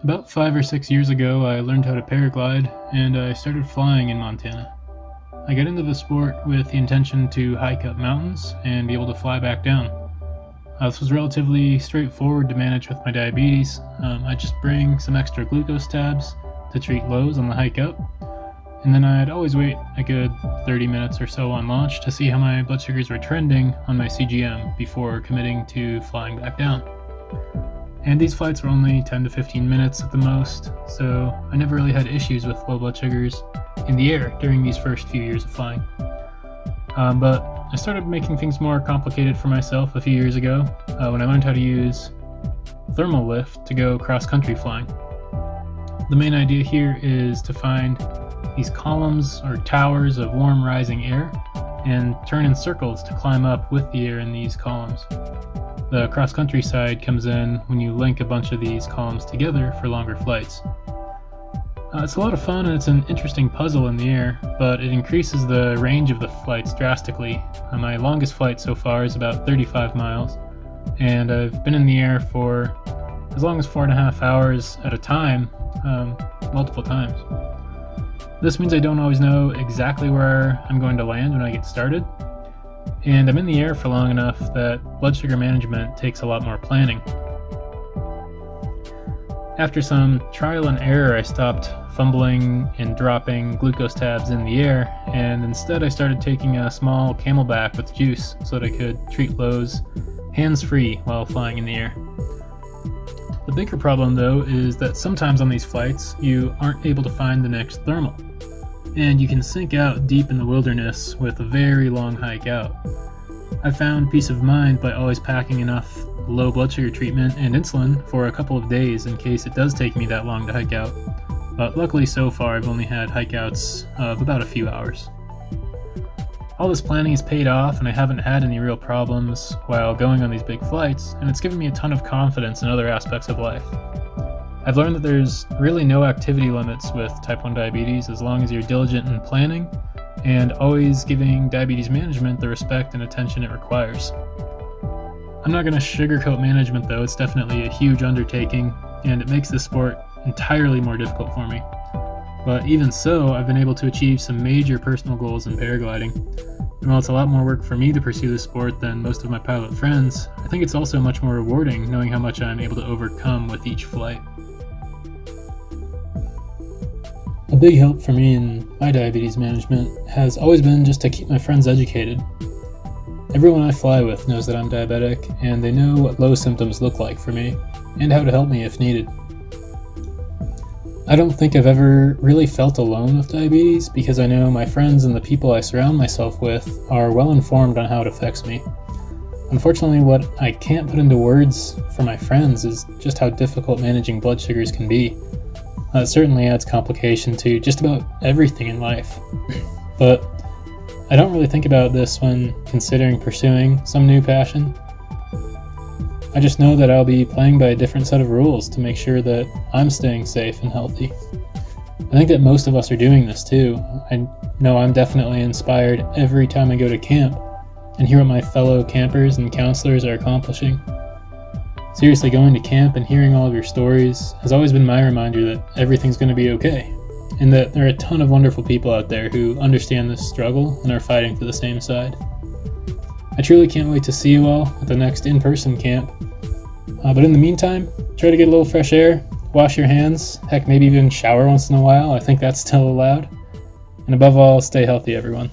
About 5 or 6 years ago, I learned how to paraglide and I started flying in Montana. I got into the sport with the intention to hike up mountains and be able to fly back down. This was relatively straightforward to manage with my diabetes. I just bring some extra glucose tabs to treat lows on the hike up, and then I'd always wait a good 30 minutes or so on launch to see how my blood sugars were trending on my CGM before committing to flying back down. And these flights were only 10 to 15 minutes at the most, so I never really had issues with low blood sugars in the air during these first few years of flying. But I started making things more complicated for myself a few years ago when I learned how to use thermal lift to go cross-country flying. The main idea here is to find these columns or towers of warm rising air and turn in circles to climb up with the air in these columns. The cross-country side comes in when you link a bunch of these columns together for longer flights. It's a lot of fun and it's an interesting puzzle in the air, but it increases the range of the flights drastically. My longest flight so far is about 35 miles, and I've been in the air for as long as 4.5 hours at a time, multiple times. This means I don't always know exactly where I'm going to land when I get started, and I'm in the air for long enough that blood sugar management takes a lot more planning. After some trial and error, I stopped fumbling and dropping glucose tabs in the air, and instead I started taking a small Camelback with juice so that I could treat lows hands-free while flying in the air. The bigger problem, though, is that sometimes on these flights you aren't able to find the next thermal, and you can sink out deep in the wilderness with a very long hike out. I found peace of mind by always packing enough low blood sugar treatment and insulin for a couple of days in case it does take me that long to hike out, but luckily so far I've only had hike outs of about a few hours. All this planning has paid off and I haven't had any real problems while going on these big flights, and it's given me a ton of confidence in other aspects of life. I've learned that there's really no activity limits with type 1 diabetes as long as you're diligent in planning and always giving diabetes management the respect and attention it requires. I'm not going to sugarcoat management though, it's definitely a huge undertaking and it makes this sport entirely more difficult for me. But even so, I've been able to achieve some major personal goals in paragliding. And while it's a lot more work for me to pursue this sport than most of my pilot friends, I think it's also much more rewarding knowing how much I'm able to overcome with each flight. A big help for me in my diabetes management has always been just to keep my friends educated. Everyone I fly with knows that I'm diabetic, and they know what low symptoms look like for me, and how to help me if needed. I don't think I've ever really felt alone with diabetes because I know my friends and the people I surround myself with are well informed on how it affects me. Unfortunately, what I can't put into words for my friends is just how difficult managing blood sugars can be. It certainly adds complication to just about everything in life. But I don't really think about this when considering pursuing some new passion. I just know that I'll be playing by a different set of rules to make sure that I'm staying safe and healthy. I think that most of us are doing this too. I know I'm definitely inspired every time I go to camp and hear what my fellow campers and counselors are accomplishing. Seriously, going to camp and hearing all of your stories has always been my reminder that everything's going to be okay, and that there are a ton of wonderful people out there who understand this struggle and are fighting for the same side. I truly can't wait to see you all at the next in-person camp. But in the meantime, try to get a little fresh air, wash your hands, heck, maybe even shower once in a while. I think that's still allowed. And above all, stay healthy, everyone.